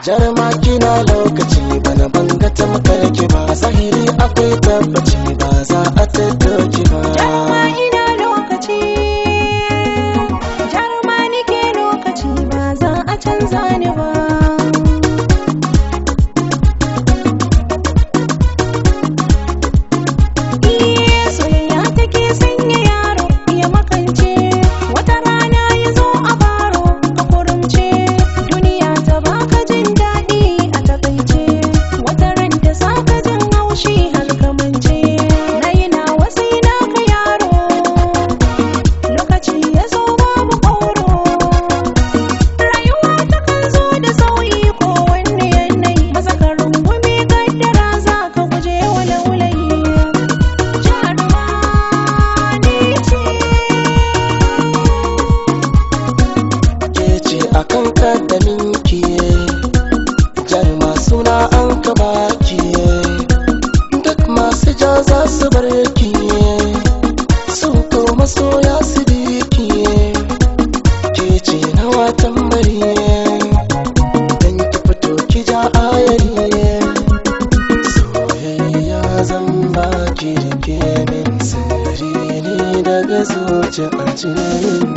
jarma kina lokaci bana banga ta makarki ba, zahiri akwai tabbaci ba za a tattoki ba. Jarma ina lokaci, jarma nike lokaci ba za a canza ni ba. Soyayya take sanya yaro ya makance, wata rana ya zo a baro ka kurumce, duniya ta baka jin daɗi a takaice, wata ran ta saka jin haushi har ka mance. Nayi nawa sai naka yaro, lokaci ya zo babu ƙauro, rayuwa takan zo da sauyi ko wanne yanayi, maza ka rungume kaddara za ka guje wa laulayi. Akan kaddaminki jarma suna an ka baki, duk masu ja za su bar ki, su ko masoya su biki. Ke ce na watan bari dan ki fito ki ja ayari, soyayya zan baki da ke min sirri ne daga zuciyar jini.